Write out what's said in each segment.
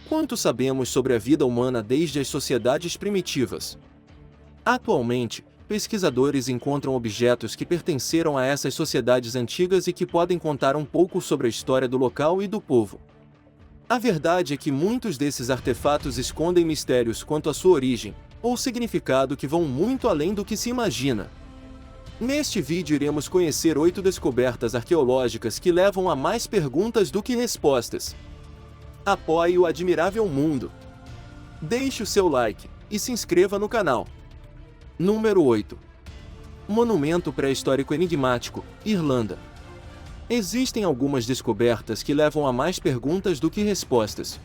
Quanto sabemos sobre a vida humana desde as sociedades primitivas? Atualmente, pesquisadores encontram objetos que pertenceram a essas sociedades antigas e que podem contar um pouco sobre a história do local e do povo. A verdade é que muitos desses artefatos escondem mistérios quanto à sua origem, ou significado que vão muito além do que se imagina. Neste vídeo iremos conhecer 8 descobertas arqueológicas que levam a mais perguntas do que respostas. Apoie o admirável mundo. Deixe o seu like e se inscreva no canal. Número 8. Monumento pré-histórico enigmático, Irlanda. Existem algumas descobertas que levam a mais perguntas do que respostas.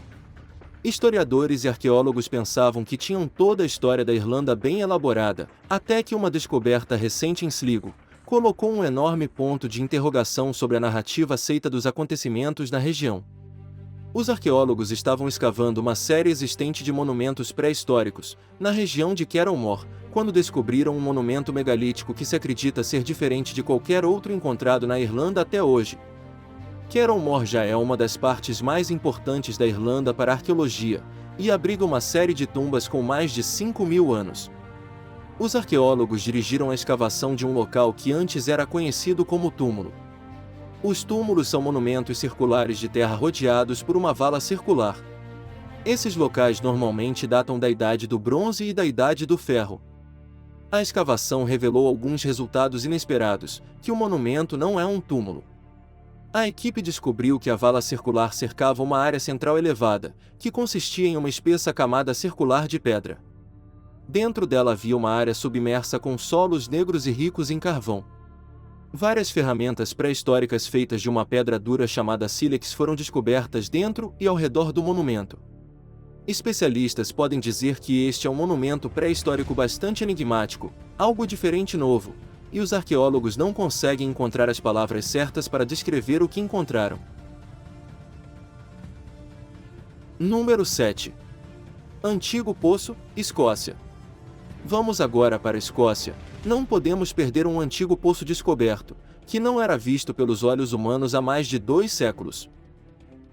Historiadores e arqueólogos pensavam que tinham toda a história da Irlanda bem elaborada, até que uma descoberta recente em Sligo colocou um enorme ponto de interrogação sobre a narrativa aceita dos acontecimentos na região. Os arqueólogos estavam escavando uma série existente de monumentos pré-históricos, na região de Carrowmore, quando descobriram um monumento megalítico que se acredita ser diferente de qualquer outro encontrado na Irlanda até hoje. Carrowmore já é uma das partes mais importantes da Irlanda para a arqueologia, e abriga uma série de tumbas com mais de 5.000 anos. Os arqueólogos dirigiram a escavação de um local que antes era conhecido como túmulo. Os túmulos são monumentos circulares de terra rodeados por uma vala circular. Esses locais normalmente datam da Idade do Bronze e da Idade do Ferro. A escavação revelou alguns resultados inesperados, que o monumento não é um túmulo. A equipe descobriu que a vala circular cercava uma área central elevada, que consistia em uma espessa camada circular de pedra. Dentro dela havia uma área submersa com solos negros e ricos em carvão. Várias ferramentas pré-históricas feitas de uma pedra dura chamada sílex foram descobertas dentro e ao redor do monumento. Especialistas podem dizer que este é um monumento pré-histórico bastante enigmático, algo diferente e novo, e os arqueólogos não conseguem encontrar as palavras certas para descrever o que encontraram. Número 7. Antigo Poço, Escócia. Vamos agora para a Escócia. Não podemos perder um antigo poço descoberto, que não era visto pelos olhos humanos há mais de 2 séculos.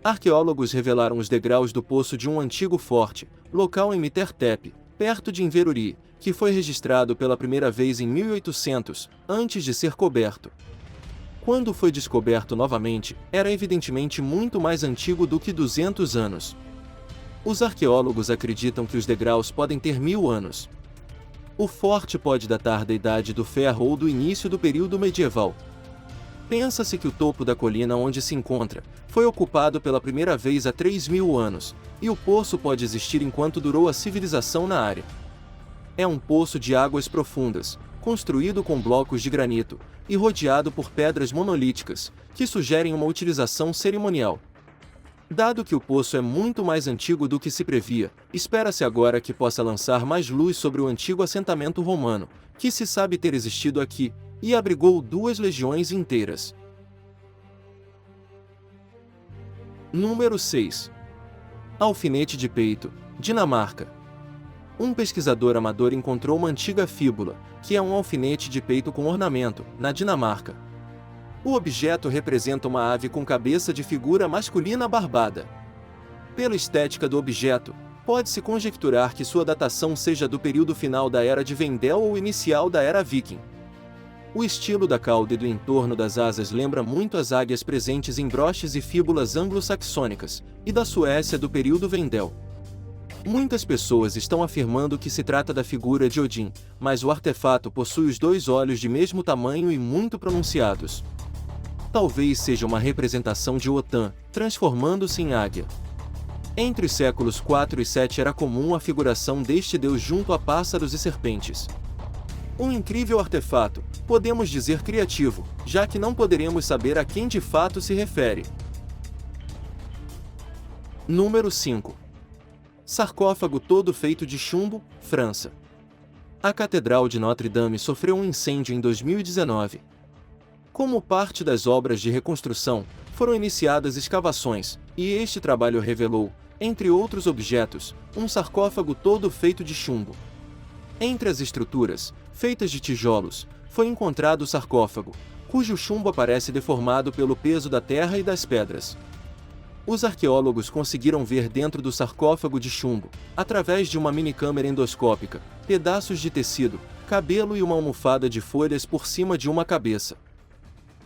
Arqueólogos revelaram os degraus do poço de um antigo forte, local em Mittertep, perto de Inverurie, que foi registrado pela primeira vez em 1800, antes de ser coberto. Quando foi descoberto novamente, era evidentemente muito mais antigo do que 200 anos. Os arqueólogos acreditam que os degraus podem ter 1000 anos. O forte pode datar da Idade do Ferro ou do início do período medieval. Pensa-se que o topo da colina onde se encontra foi ocupado pela primeira vez há 3.000 anos, e o poço pode existir enquanto durou a civilização na área. É um poço de águas profundas, construído com blocos de granito, e rodeado por pedras monolíticas, que sugerem uma utilização cerimonial. Dado que o poço é muito mais antigo do que se previa, espera-se agora que possa lançar mais luz sobre o antigo assentamento romano, que se sabe ter existido aqui, e abrigou 2 legiões inteiras. Número 6. Alfinete de peito, Dinamarca. Um pesquisador amador encontrou uma antiga fíbula, que é um alfinete de peito com ornamento, na Dinamarca. O objeto representa uma ave com cabeça de figura masculina barbada. Pela estética do objeto, pode-se conjecturar que sua datação seja do período final da Era de Vendel ou inicial da Era Viking. O estilo da cauda e do entorno das asas lembra muito as águias presentes em broches e fíbulas anglo-saxônicas, e da Suécia do período Vendel. Muitas pessoas estão afirmando que se trata da figura de Odin, mas o artefato possui os 2 olhos de mesmo tamanho e muito pronunciados. Talvez seja uma representação de Otã, transformando-se em águia. Entre os séculos 4 e 7 era comum a figuração deste deus junto a pássaros e serpentes. Um incrível artefato, podemos dizer criativo, já que não poderemos saber a quem de fato se refere. Número 5. Sarcófago todo feito de chumbo, França. A Catedral de Notre-Dame sofreu um incêndio em 2019. Como parte das obras de reconstrução, foram iniciadas escavações, e este trabalho revelou, entre outros objetos, um sarcófago todo feito de chumbo. Entre as estruturas, feitas de tijolos, foi encontrado o sarcófago, cujo chumbo aparece deformado pelo peso da terra e das pedras. Os arqueólogos conseguiram ver dentro do sarcófago de chumbo, através de uma minicâmera endoscópica, pedaços de tecido, cabelo e uma almofada de folhas por cima de uma cabeça.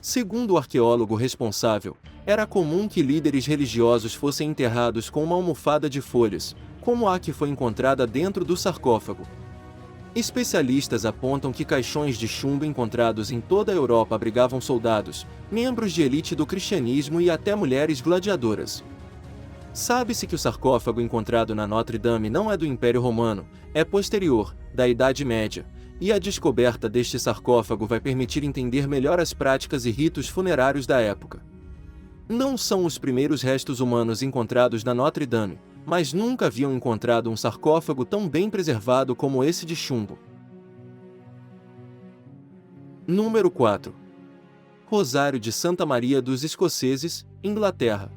Segundo o arqueólogo responsável, era comum que líderes religiosos fossem enterrados com uma almofada de folhas, como a que foi encontrada dentro do sarcófago. Especialistas apontam que caixões de chumbo encontrados em toda a Europa abrigavam soldados, membros de elite do cristianismo e até mulheres gladiadoras. Sabe-se que o sarcófago encontrado na Notre Dame não é do Império Romano, é posterior, da Idade Média, e a descoberta deste sarcófago vai permitir entender melhor as práticas e ritos funerários da época. Não são os primeiros restos humanos encontrados na Notre Dame, mas nunca haviam encontrado um sarcófago tão bem preservado como esse de chumbo. Número 4. Rosário de Santa Maria dos Escoceses, Inglaterra.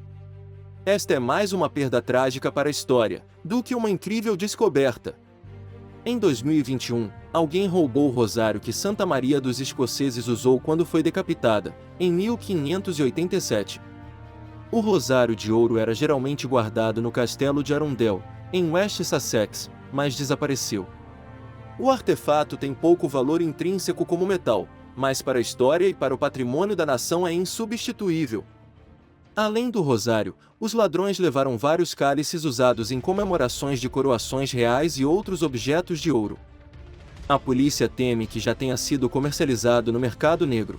Esta é mais uma perda trágica para a história, do que uma incrível descoberta. Em 2021, alguém roubou o rosário que Santa Maria dos Escoceses usou quando foi decapitada, em 1587. O rosário de ouro era geralmente guardado no castelo de Arundel, em West Sussex, mas desapareceu. O artefato tem pouco valor intrínseco como metal, mas para a história e para o patrimônio da nação é insubstituível. Além do rosário, os ladrões levaram vários cálices usados em comemorações de coroações reais e outros objetos de ouro. A polícia teme que já tenha sido comercializado no mercado negro.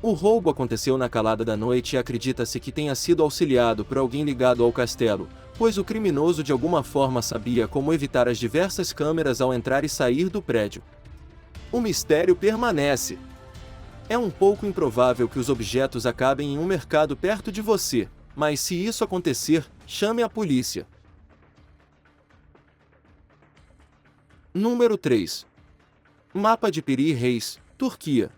O roubo aconteceu na calada da noite e acredita-se que tenha sido auxiliado por alguém ligado ao castelo, pois o criminoso de alguma forma sabia como evitar as diversas câmeras ao entrar e sair do prédio. O mistério permanece. É um pouco improvável que os objetos acabem em um mercado perto de você, mas se isso acontecer, chame a polícia. Número 3. Mapa de Piri Reis, Turquia.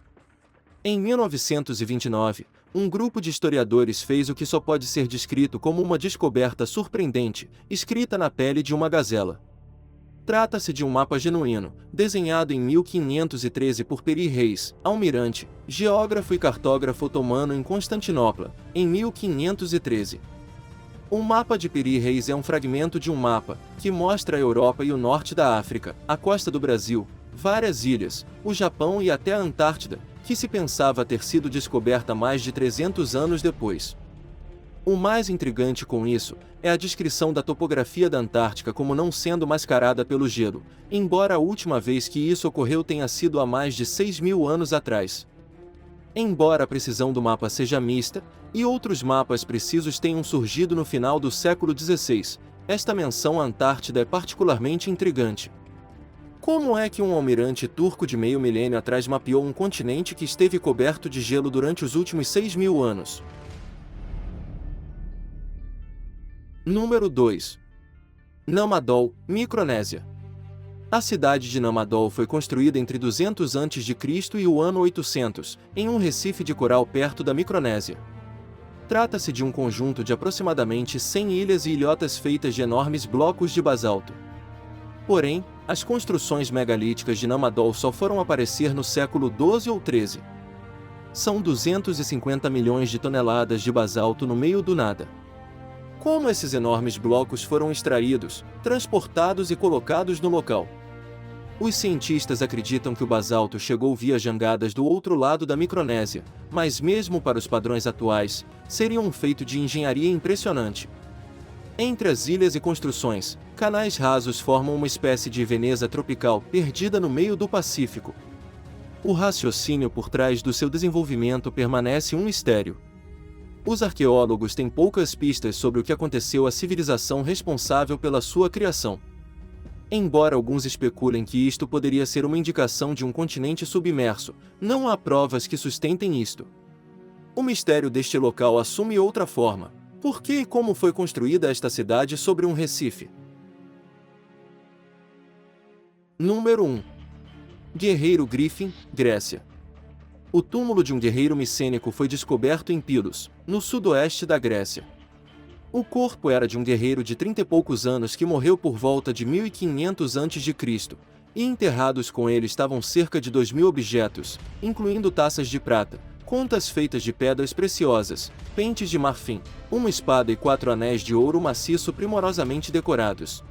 Em 1929, um grupo de historiadores fez o que só pode ser descrito como uma descoberta surpreendente, escrita na pele de uma gazela. Trata-se de um mapa genuíno, desenhado em 1513 por Piri Reis, almirante, geógrafo e cartógrafo otomano em Constantinopla, em 1513. O mapa de Piri Reis é um fragmento de um mapa, que mostra a Europa e o norte da África, a costa do Brasil, várias ilhas, o Japão e até a Antártida, que se pensava ter sido descoberta mais de 300 anos depois. O mais intrigante com isso é a descrição da topografia da Antártica como não sendo mascarada pelo gelo, embora a última vez que isso ocorreu tenha sido há mais de 6.000 anos atrás. Embora a precisão do mapa seja mista, e outros mapas precisos tenham surgido no final do século XVI, esta menção à Antártida é particularmente intrigante. Como é que um almirante turco de meio milênio atrás mapeou um continente que esteve coberto de gelo durante os últimos 6.000 anos? Número 2. Namadol, Micronésia. A cidade de Namadol foi construída entre 200 a.C. e o ano 800, em um recife de coral perto da Micronésia. Trata-se de um conjunto de aproximadamente 100 ilhas e ilhotas feitas de enormes blocos de basalto. Porém, as construções megalíticas de Namadol só foram aparecer no século XII ou XIII. São 250 milhões de toneladas de basalto no meio do nada. Como esses enormes blocos foram extraídos, transportados e colocados no local? Os cientistas acreditam que o basalto chegou via jangadas do outro lado da Micronésia, mas mesmo para os padrões atuais, seria um feito de engenharia impressionante. Entre as ilhas e construções, canais rasos formam uma espécie de Veneza tropical perdida no meio do Pacífico. O raciocínio por trás do seu desenvolvimento permanece um mistério. Os arqueólogos têm poucas pistas sobre o que aconteceu à civilização responsável pela sua criação. Embora alguns especulem que isto poderia ser uma indicação de um continente submerso, não há provas que sustentem isto. O mistério deste local assume outra forma. Por que e como foi construída esta cidade sobre um recife? Número 1. Guerreiro Griffin, Grécia. O túmulo de um guerreiro micênico foi descoberto em Pylos, no sudoeste da Grécia. O corpo era de um guerreiro de 30 e poucos anos que morreu por volta de 1500 a.C., e enterrados com ele estavam cerca de 2.000 objetos, incluindo taças de prata, contas feitas de pedras preciosas, pentes de marfim, uma espada e 4 anéis de ouro maciço primorosamente decorados.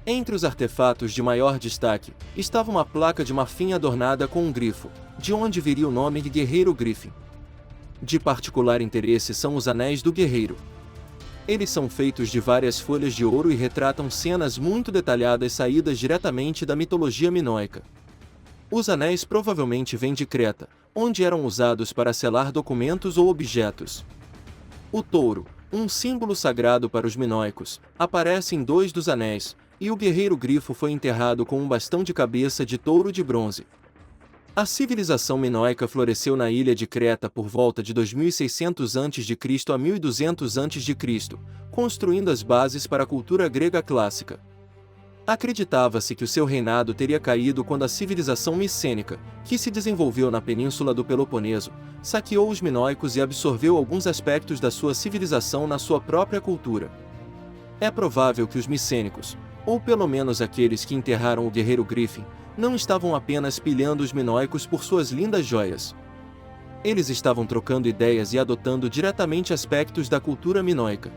Entre os artefatos de maior destaque, estava uma placa de marfim adornada com um grifo, de onde viria o nome de Guerreiro Griffin. De particular interesse são os anéis do guerreiro. Eles são feitos de várias folhas de ouro e retratam cenas muito detalhadas saídas diretamente da mitologia minoica. Os anéis provavelmente vêm de Creta, onde eram usados para selar documentos ou objetos. O touro, um símbolo sagrado para os minoicos, aparece em 2 dos anéis, e o guerreiro grifo foi enterrado com um bastão de cabeça de touro de bronze. A civilização minoica floresceu na ilha de Creta por volta de 2600 a.C. a 1200 a.C., construindo as bases para a cultura grega clássica. Acreditava-se que o seu reinado teria caído quando a civilização micênica, que se desenvolveu na península do Peloponeso, saqueou os minoicos e absorveu alguns aspectos da sua civilização na sua própria cultura. É provável que os micênicos, ou pelo menos aqueles que enterraram o guerreiro Griffin, não estavam apenas pilhando os minoicos por suas lindas joias. Eles estavam trocando ideias e adotando diretamente aspectos da cultura minoica.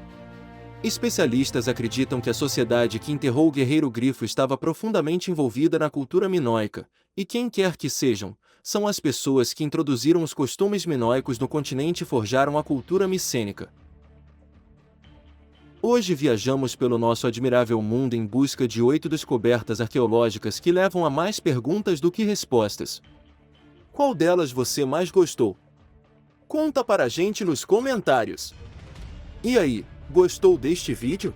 Especialistas acreditam que a sociedade que enterrou o guerreiro grifo estava profundamente envolvida na cultura minoica, e quem quer que sejam, são as pessoas que introduziram os costumes minoicos no continente e forjaram a cultura micênica. Hoje viajamos pelo nosso admirável mundo em busca de 8 descobertas arqueológicas que levam a mais perguntas do que respostas. Qual delas você mais gostou? Conta para a gente nos comentários. E aí, gostou deste vídeo?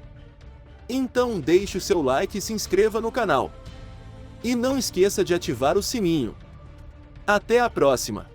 Então deixe o seu like e se inscreva no canal. E não esqueça de ativar o sininho. Até a próxima!